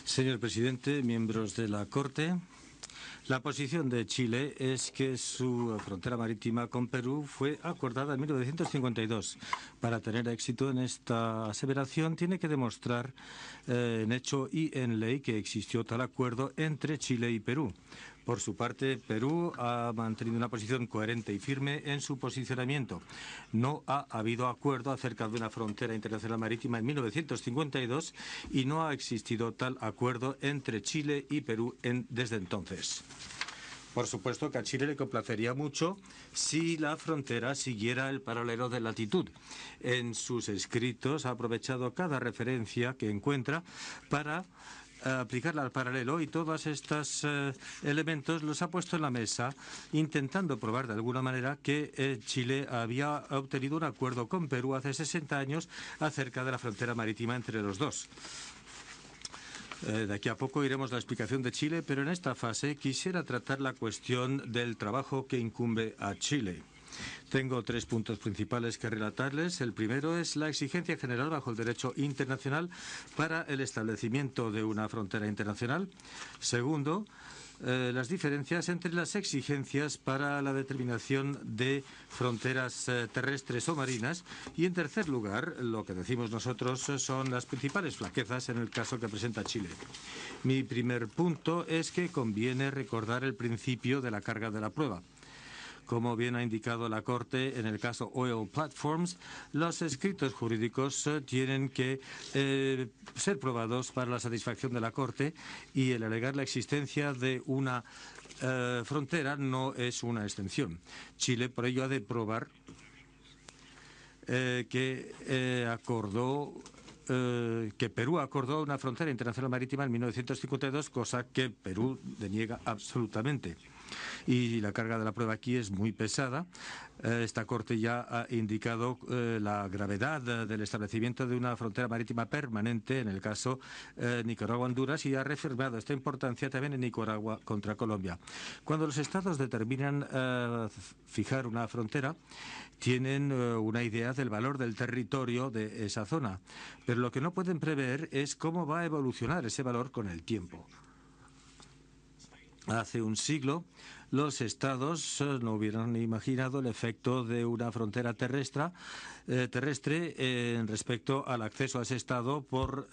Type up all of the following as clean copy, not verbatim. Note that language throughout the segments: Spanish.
Señor presidente, miembros de la Corte, la posición de Chile es que su frontera marítima con Perú fue acordada en 1952. Para tener éxito en esta aseveración tiene que demostrar en hecho y en ley que existió tal acuerdo entre Chile y Perú. Por su parte, Perú ha mantenido una posición coherente y firme en su posicionamiento. No ha habido acuerdo acerca de una frontera internacional marítima en 1952 y no ha existido tal acuerdo entre Chile y Perú desde entonces. Por supuesto que a Chile le complacería mucho si la frontera siguiera el paralelo de latitud. En sus escritos ha aprovechado cada referencia que encuentra para aplicarla al paralelo, y todos estos elementos los ha puesto en la mesa, intentando probar de alguna manera que Chile había obtenido un acuerdo con Perú hace 60 años acerca de la frontera marítima entre los dos. De aquí a poco iremos a la explicación de Chile, pero en esta fase quisiera tratar la cuestión del trabajo que incumbe a Chile. Tengo 3 puntos principales que relatarles. El primero es la exigencia general bajo el derecho internacional para el establecimiento de una frontera internacional. Segundo, las diferencias entre las exigencias para la determinación de fronteras terrestres o marinas. Y en tercer lugar, lo que decimos nosotros son las principales flaquezas en el caso que presenta Chile. Mi primer punto es que conviene recordar el principio de la carga de la prueba. Como bien ha indicado la Corte en el caso Oil Platforms, los escritos jurídicos tienen que ser probados para la satisfacción de la Corte, y el alegar la existencia de una frontera no es una excepción. Chile, por ello, ha de probar que Perú acordó una frontera internacional marítima en 1952, cosa que Perú deniega absolutamente. Y la carga de la prueba aquí es muy pesada. Esta Corte ya ha indicado la gravedad del establecimiento de una frontera marítima permanente en el caso Nicaragua-Honduras, y ha reafirmado esta importancia también en Nicaragua contra Colombia. Cuando los estados determinan fijar una frontera, tienen una idea del valor del territorio de esa zona, pero lo que no pueden prever es cómo va a evolucionar ese valor con el tiempo. Hace un siglo, los estados no hubieran imaginado el efecto de una frontera terrestre respecto al acceso a ese estado por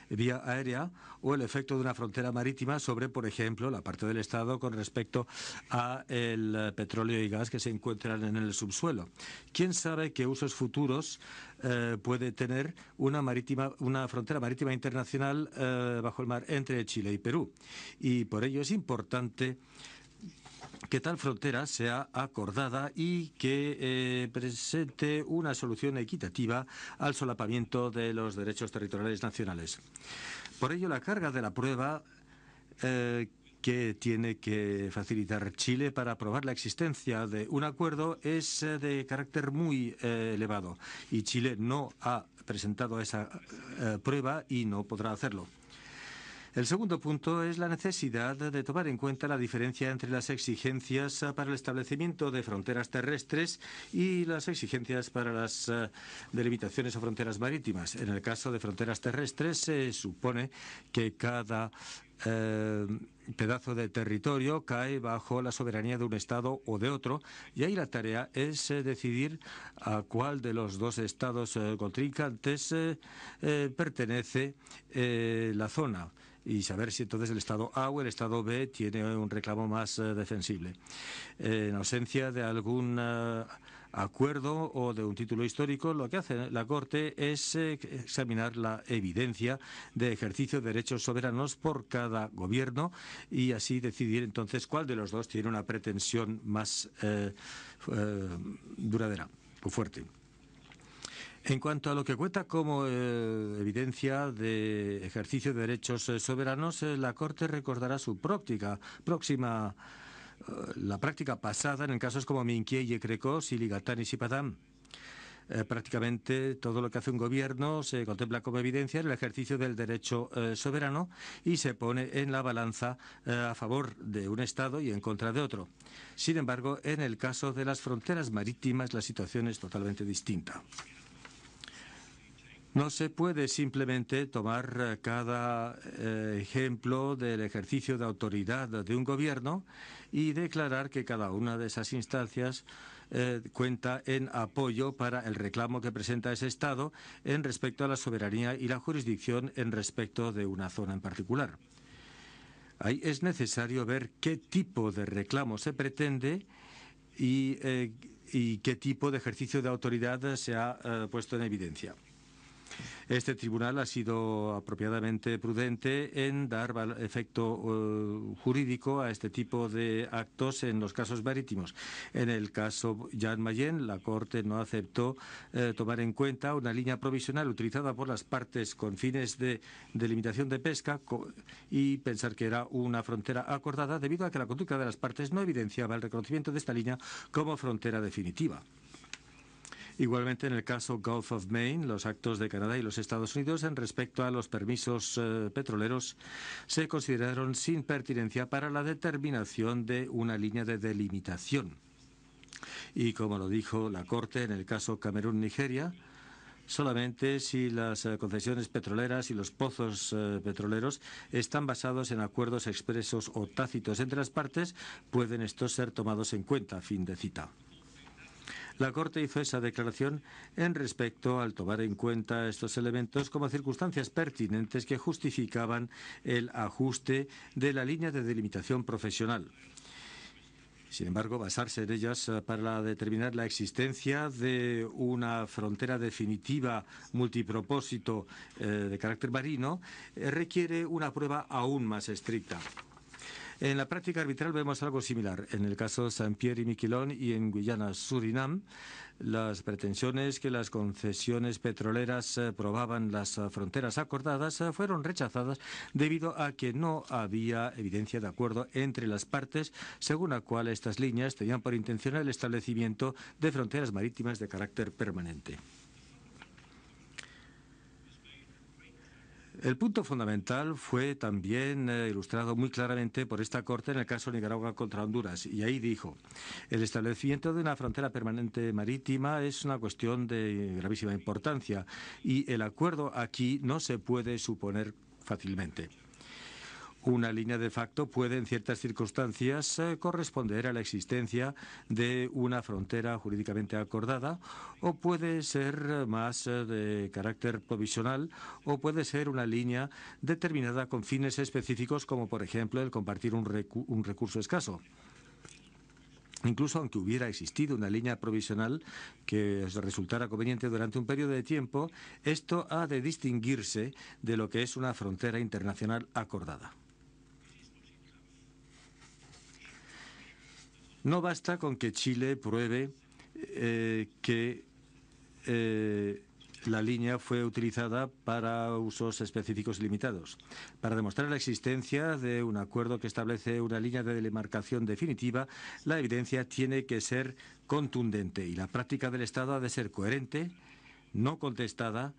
vía aérea, o el efecto de una frontera marítima sobre, por ejemplo, la parte del estado con respecto a el petróleo y gas que se encuentran en el subsuelo. ¿Quién sabe qué usos futuros puede tener una frontera marítima internacional bajo el mar entre Chile y Perú? Y por ello es importante que tal frontera sea acordada y que presente una solución equitativa al solapamiento de los derechos territoriales nacionales. Por ello, la carga de la prueba que tiene que facilitar Chile para probar la existencia de un acuerdo es de carácter muy elevado, y Chile no ha presentado esa prueba y no podrá hacerlo. El segundo punto es la necesidad de tomar en cuenta la diferencia entre las exigencias para el establecimiento de fronteras terrestres y las exigencias para las delimitaciones o fronteras marítimas. En el caso de fronteras terrestres, se supone que cada pedazo de territorio cae bajo la soberanía de un Estado o de otro, y ahí la tarea es decidir a cuál de los dos estados contrincantes pertenece la zona, y saber si entonces el Estado A o el Estado B tiene un reclamo más defensible. En ausencia de algún acuerdo o de un título histórico, lo que hace la Corte es examinar la evidencia de ejercicio de derechos soberanos por cada gobierno, y así decidir entonces cuál de los dos tiene una pretensión más duradera o fuerte. En cuanto a lo que cuenta como evidencia de ejercicio de derechos soberanos, la Corte recordará su la práctica pasada en casos como Minquié y Ecrecó, Siligatán y Sipatán. Prácticamente todo lo que hace un gobierno se contempla como evidencia en el ejercicio del derecho soberano y se pone en la balanza a favor de un Estado y en contra de otro. Sin embargo, en el caso de las fronteras marítimas la situación es totalmente distinta. No se puede simplemente tomar cada ejemplo del ejercicio de autoridad de un gobierno y declarar que cada una de esas instancias cuenta en apoyo para el reclamo que presenta ese Estado en respecto a la soberanía y la jurisdicción en respecto de una zona en particular. Ahí es necesario ver qué tipo de reclamo se pretende y qué tipo de ejercicio de autoridad se ha puesto en evidencia. Este tribunal ha sido apropiadamente prudente en dar efecto jurídico a este tipo de actos en los casos marítimos. En el caso Jan Mayen, la Corte no aceptó tomar en cuenta una línea provisional utilizada por las partes con fines de delimitación de pesca y pensar que era una frontera acordada debido a que la conducta de las partes no evidenciaba el reconocimiento de esta línea como frontera definitiva. Igualmente, en el caso Gulf of Maine, los actos de Canadá y los Estados Unidos en respecto a los permisos petroleros se consideraron sin pertinencia para la determinación de una línea de delimitación. Y como lo dijo la Corte en el caso Camerún-Nigeria, solamente si las concesiones petroleras y los pozos petroleros están basados en acuerdos expresos o tácitos entre las partes, pueden estos ser tomados en cuenta. Fin de cita. La Corte hizo esa declaración en respecto al tomar en cuenta estos elementos como circunstancias pertinentes que justificaban el ajuste de la línea de delimitación profesional. Sin embargo, basarse en ellas para determinar la existencia de una frontera definitiva multipropósito de carácter marino requiere una prueba aún más estricta. En la práctica arbitral vemos algo similar. En el caso Saint-Pierre y Miquelon y en Guyana, Surinam, las pretensiones que las concesiones petroleras probaban las fronteras acordadas fueron rechazadas debido a que no había evidencia de acuerdo entre las partes, según la cual estas líneas tenían por intención el establecimiento de fronteras marítimas de carácter permanente. El punto fundamental fue también ilustrado muy claramente por esta Corte en el caso Nicaragua contra Honduras. Y ahí dijo, el establecimiento de una frontera permanente marítima es una cuestión de gravísima importancia y el acuerdo aquí no se puede suponer fácilmente. Una línea de facto puede, en ciertas circunstancias, corresponder a la existencia de una frontera jurídicamente acordada o puede ser más de carácter provisional o puede ser una línea determinada con fines específicos como, por ejemplo, el compartir un recurso escaso. Incluso aunque hubiera existido una línea provisional que resultara conveniente durante un periodo de tiempo, esto ha de distinguirse de lo que es una frontera internacional acordada. No basta con que Chile pruebe que la línea fue utilizada para usos específicos y limitados. Para demostrar la existencia de un acuerdo que establece una línea de demarcación definitiva, la evidencia tiene que ser contundente y la práctica del Estado ha de ser coherente, no contestada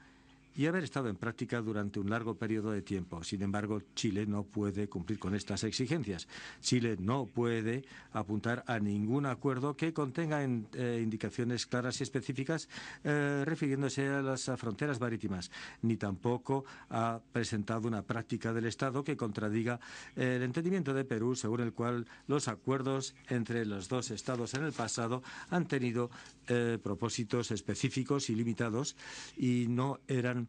y haber estado en práctica durante un largo periodo de tiempo. Sin embargo, Chile no puede cumplir con estas exigencias. Chile no puede apuntar a ningún acuerdo que contenga indicaciones claras y específicas refiriéndose a las fronteras marítimas, ni tampoco ha presentado una práctica del Estado que contradiga el entendimiento de Perú, según el cual los acuerdos entre los dos Estados en el pasado han tenido propósitos específicos y limitados y no eran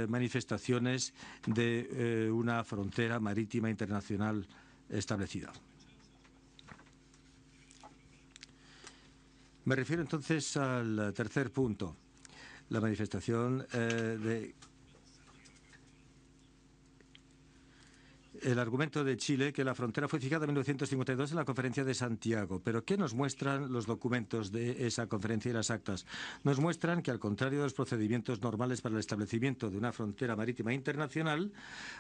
manifestaciones de una frontera marítima internacional establecida. Me refiero entonces al tercer punto, la manifestación el argumento de Chile que la frontera fue fijada en 1952 en la Conferencia de Santiago. Pero ¿qué nos muestran los documentos de esa conferencia y las actas? Nos muestran que, al contrario de los procedimientos normales para el establecimiento de una frontera marítima internacional,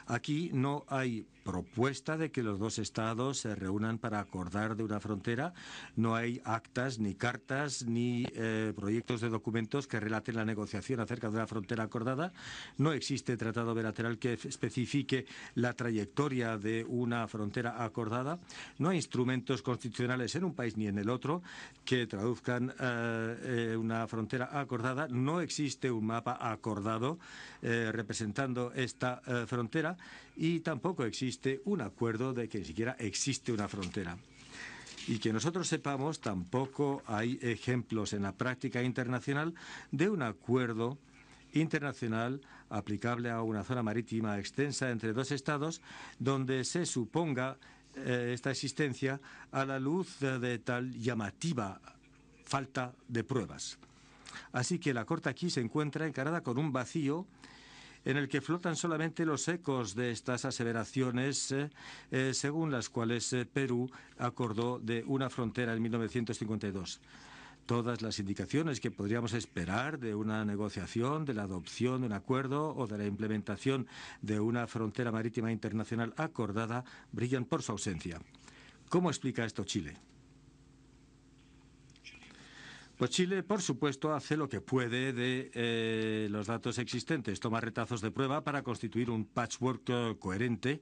aquí no hay propuesta de que los dos estados se reúnan para acordar de una frontera. No hay actas, ni cartas, ni proyectos de documentos que relaten la negociación acerca de una frontera acordada. No existe tratado bilateral que especifique la trayectoria de una frontera acordada. No hay instrumentos constitucionales en un país ni en el otro que traduzcan una frontera acordada. No existe un mapa acordado representando esta frontera, y tampoco existe un acuerdo de que ni siquiera existe una frontera. Y que nosotros sepamos, tampoco hay ejemplos en la práctica internacional de un acuerdo internacional aplicable a una zona marítima extensa entre dos estados donde se suponga esta existencia a la luz de tal llamativa falta de pruebas. Así que la Corte aquí se encuentra encarada con un vacío en el que flotan solamente los ecos de estas aseveraciones según las cuales Perú acordó de una frontera en 1952. Todas las indicaciones que podríamos esperar de una negociación, de la adopción de un acuerdo o de la implementación de una frontera marítima internacional acordada brillan por su ausencia. ¿Cómo explica esto Chile? Pues Chile, por supuesto, hace lo que puede de los datos existentes. Toma retazos de prueba para constituir un patchwork coherente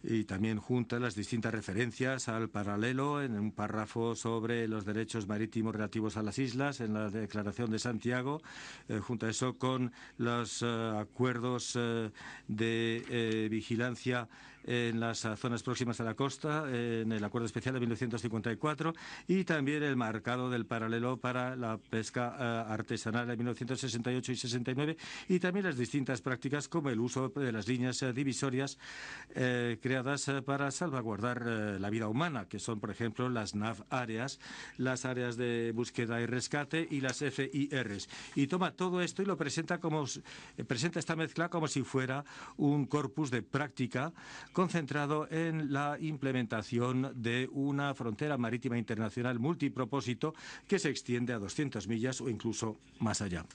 y también junta las distintas referencias al paralelo en un párrafo sobre los derechos marítimos relativos a las islas en la Declaración de Santiago, junta eso con los acuerdos de vigilancia en las zonas próximas a la costa, en el Acuerdo Especial de 1954, y también el marcado del paralelo para la pesca artesanal en 1968 y 69, y también las distintas prácticas como el uso de las líneas divisorias creadas para salvaguardar la vida humana, que son, por ejemplo, las NAV áreas, las áreas de búsqueda y rescate y las FIRs. Y toma todo esto y lo presenta esta mezcla como si fuera un corpus de práctica concentrado en la implementación de una frontera marítima internacional multipropósito que se extiende a 200 millas o incluso más allá.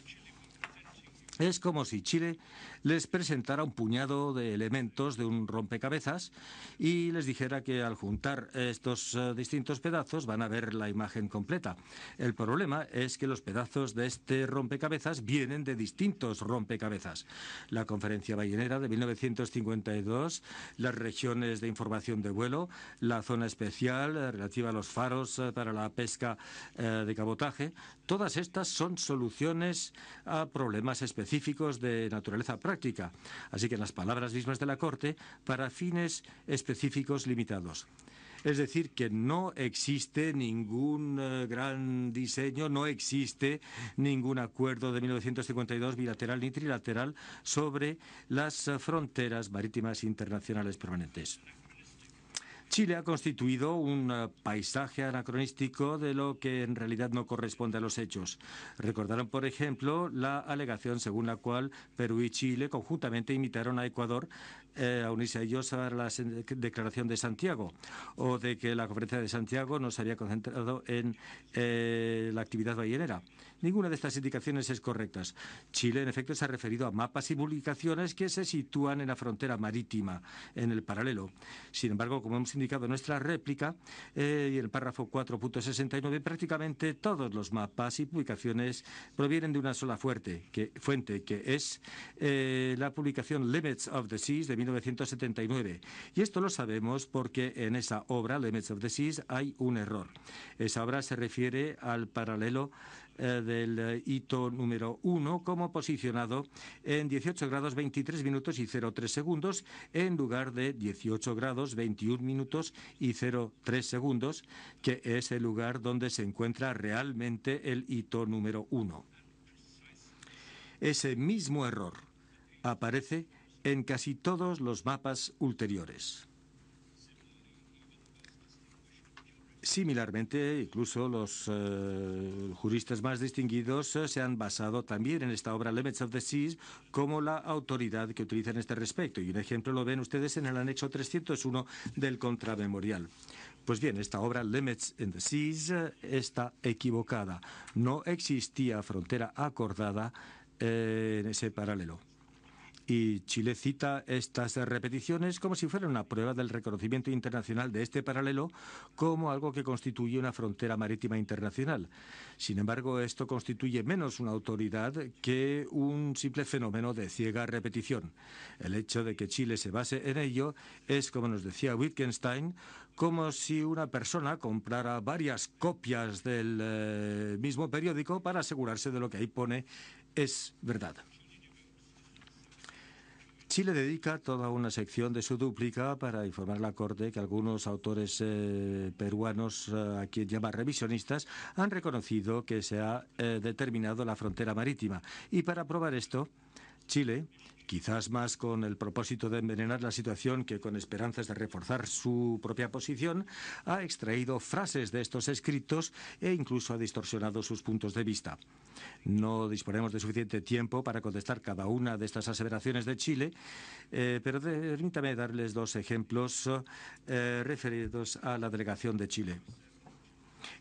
Es como si Chile les presentara un puñado de elementos de un rompecabezas y les dijera que al juntar estos distintos pedazos van a ver la imagen completa. El problema es que los pedazos de este rompecabezas vienen de distintos rompecabezas. La Conferencia Ballenera de 1952, las regiones de información de vuelo, la zona especial relativa a los faros para la pesca de cabotaje, todas estas son soluciones a problemas específicos de naturaleza práctica, así que en las palabras mismas de la Corte, para fines específicos limitados. Es decir, que no existe ningún gran diseño, no existe ningún acuerdo de 1952 bilateral ni trilateral sobre las fronteras marítimas internacionales permanentes. Chile ha constituido un paisaje anacronístico de lo que en realidad no corresponde a los hechos. Recordaron, por ejemplo, la alegación según la cual Perú y Chile conjuntamente invitaron a Ecuador a unirse a ellos a la Declaración de Santiago, o de que la Conferencia de Santiago no se había concentrado en la actividad ballenera. Ninguna de estas indicaciones es correcta. Chile, en efecto, se ha referido a mapas y publicaciones que se sitúan en la frontera marítima, en el paralelo. Sin embargo, como hemos indicado en nuestra réplica, y en el párrafo 4.69, prácticamente todos los mapas y publicaciones provienen de una sola fuente, que es la publicación Limits of the Seas de 1979. Y esto lo sabemos porque en esa obra, Limits of the Seas, hay un error. Esa obra se refiere al paralelo del hito número 1 como posicionado en 18 grados 23 minutos y 03 segundos en lugar de 18 grados 21 minutos y 03 segundos, que es el lugar donde se encuentra realmente el hito número 1. Ese mismo error aparece en casi todos los mapas ulteriores. Similarmente, incluso los juristas más distinguidos se han basado también en esta obra Limits of the Seas como la autoridad que utiliza en este respecto. Y un ejemplo lo ven ustedes en el anexo 301 del contramemorial. Pues bien, esta obra Limits in the Seas está equivocada. No existía frontera acordada en ese paralelo. Y Chile cita estas repeticiones como si fueran una prueba del reconocimiento internacional de este paralelo como algo que constituye una frontera marítima internacional. Sin embargo, esto constituye menos una autoridad que un simple fenómeno de ciega repetición. El hecho de que Chile se base en ello es, como nos decía Wittgenstein, como si una persona comprara varias copias del mismo periódico para asegurarse de lo que ahí pone es verdad. Chile dedica toda una sección de su dúplica para informar a la Corte que algunos autores peruanos, a quien llama revisionistas, han reconocido que se ha determinado la frontera marítima. Y para probar esto, Chile, quizás más con el propósito de envenenar la situación que con esperanzas de reforzar su propia posición, ha extraído frases de estos escritos e incluso ha distorsionado sus puntos de vista. No disponemos de suficiente tiempo para contestar cada una de estas aseveraciones de Chile, pero permítame darles dos ejemplos referidos a la delegación de Chile.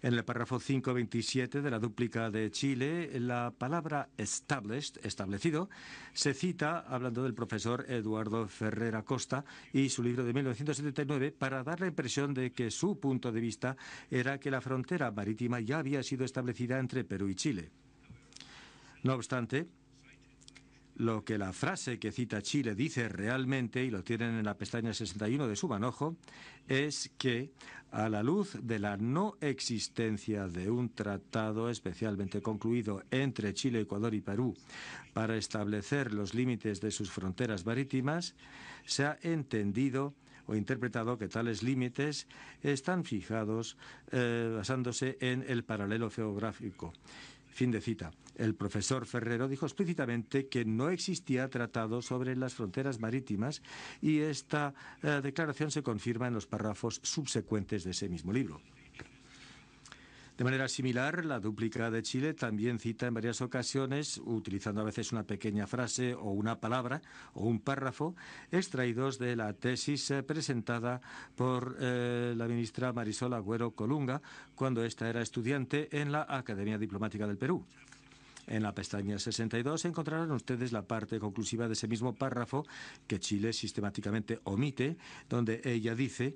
En el párrafo 527 de la dúplica de Chile, la palabra established, establecido, se cita hablando del profesor Eduardo Ferrer Acosta y su libro de 1979 para dar la impresión de que su punto de vista era que la frontera marítima ya había sido establecida entre Perú y Chile. No obstante, lo que la frase que cita Chile dice realmente, y lo tienen en la pestaña 61 de su manojo, es que a la luz de la no existencia de un tratado especialmente concluido entre Chile, Ecuador y Perú para establecer los límites de sus fronteras marítimas, se ha entendido o interpretado que tales límites están fijados basándose en el paralelo geográfico. Fin de cita. El profesor Ferrero dijo explícitamente que no existía tratado sobre las fronteras marítimas y esta declaración se confirma en los párrafos subsecuentes de ese mismo libro. De manera similar, la dúplica de Chile también cita en varias ocasiones, utilizando a veces una pequeña frase o una palabra o un párrafo, extraídos de la tesis presentada por la ministra Marisol Agüero Colunga cuando ésta era estudiante en la Academia Diplomática del Perú. En la pestaña 62 encontrarán ustedes la parte conclusiva de ese mismo párrafo que Chile sistemáticamente omite, donde ella dice,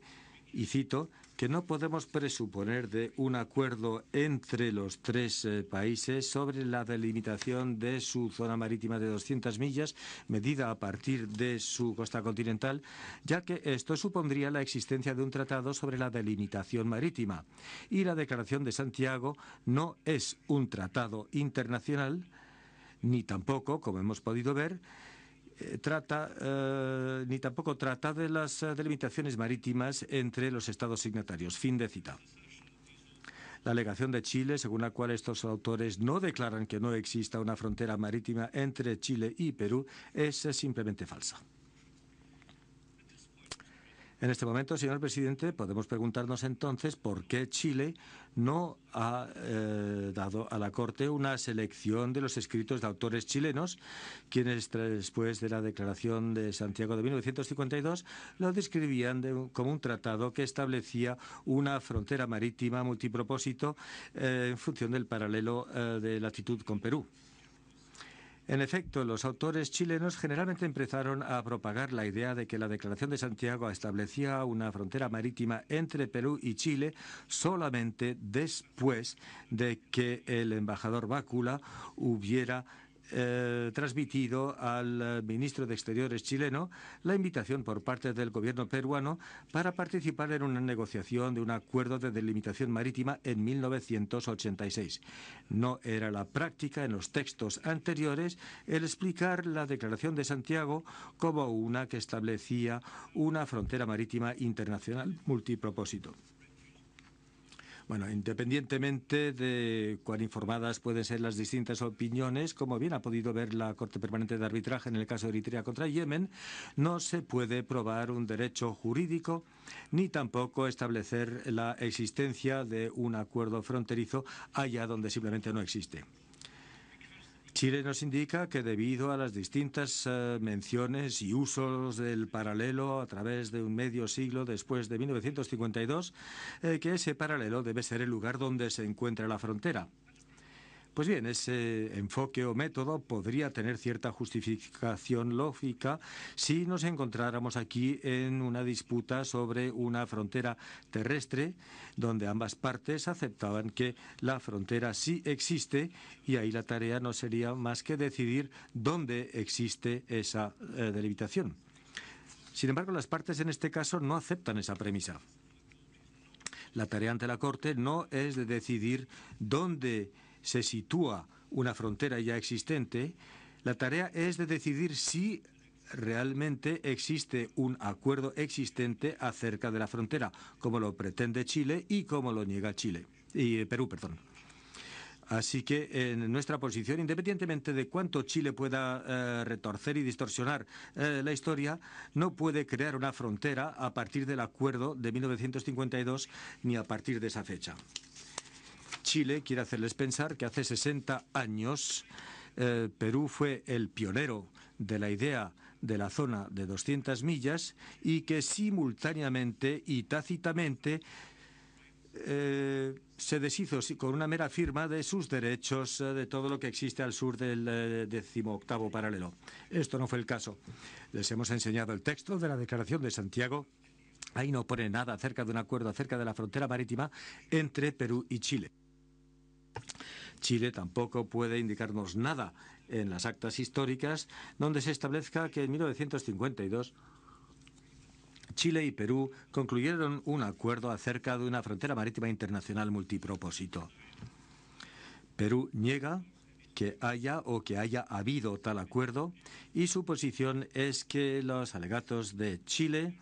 y cito, que no podemos presuponer de un acuerdo entre los tres países sobre la delimitación de su zona marítima de 200 millas, medida a partir de su costa continental, ya que esto supondría la existencia de un tratado sobre la delimitación marítima. Y la Declaración de Santiago no es un tratado internacional, ni tampoco, como hemos podido ver, ni tampoco trata de las delimitaciones marítimas entre los estados signatarios. Fin de cita. La alegación de Chile, según la cual estos autores no declaran que no exista una frontera marítima entre Chile y Perú, es simplemente falsa. En este momento, señor presidente, podemos preguntarnos entonces por qué Chile no ha dado a la Corte una selección de los escritos de autores chilenos, quienes después de la Declaración de Santiago de 1952 lo describían como un tratado que establecía una frontera marítima multipropósito en función del paralelo de latitud con Perú. En efecto, los autores chilenos generalmente empezaron a propagar la idea de que la Declaración de Santiago establecía una frontera marítima entre Perú y Chile solamente después de que el embajador Bácula hubiera transmitido al ministro de Exteriores chileno la invitación por parte del gobierno peruano para participar en una negociación de un acuerdo de delimitación marítima en 1986. No era la práctica en los textos anteriores el explicar la Declaración de Santiago como una que establecía una frontera marítima internacional multipropósito. Bueno, independientemente de cuán informadas pueden ser las distintas opiniones, como bien ha podido ver la Corte Permanente de Arbitraje en el caso de Eritrea contra Yemen, no se puede probar un derecho jurídico ni tampoco establecer la existencia de un acuerdo fronterizo allá donde simplemente no existe. Chile nos indica que debido a las distintas menciones y usos del paralelo a través de un medio siglo después de 1952, que ese paralelo debe ser el lugar donde se encuentra la frontera. Pues bien, ese enfoque o método podría tener cierta justificación lógica si nos encontráramos aquí en una disputa sobre una frontera terrestre donde ambas partes aceptaban que la frontera sí existe y ahí la tarea no sería más que decidir dónde existe esa delimitación. Sin embargo, las partes en este caso no aceptan esa premisa. La tarea ante la Corte no es de decidir dónde se sitúa una frontera ya existente. La tarea es de decidir si realmente existe un acuerdo existente acerca de la frontera, como lo pretende Chile y como lo niega Perú. Así que en nuestra posición, independientemente de cuánto Chile pueda retorcer y distorsionar la historia, no puede crear una frontera a partir del acuerdo de 1952 ni a partir de esa fecha. Chile quiere hacerles pensar que hace 60 años Perú fue el pionero de la idea de la zona de 200 millas y que simultáneamente y tácitamente se deshizo con una mera firma de sus derechos de todo lo que existe al sur del 18º paralelo. Esto no fue el caso. Les hemos enseñado el texto de la Declaración de Santiago. Ahí no pone nada acerca de un acuerdo acerca de la frontera marítima entre Perú y Chile. Chile tampoco puede indicarnos nada en las actas históricas donde se establezca que en 1952 Chile y Perú concluyeron un acuerdo acerca de una frontera marítima internacional multipropósito. Perú niega que haya habido tal acuerdo y su posición es que los alegatos de Chile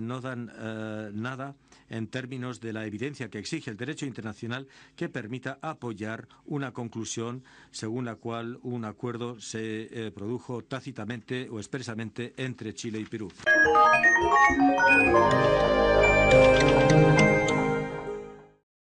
no dan nada en términos de la evidencia que exige el derecho internacional que permita apoyar una conclusión según la cual un acuerdo se produjo tácitamente o expresamente entre Chile y Perú.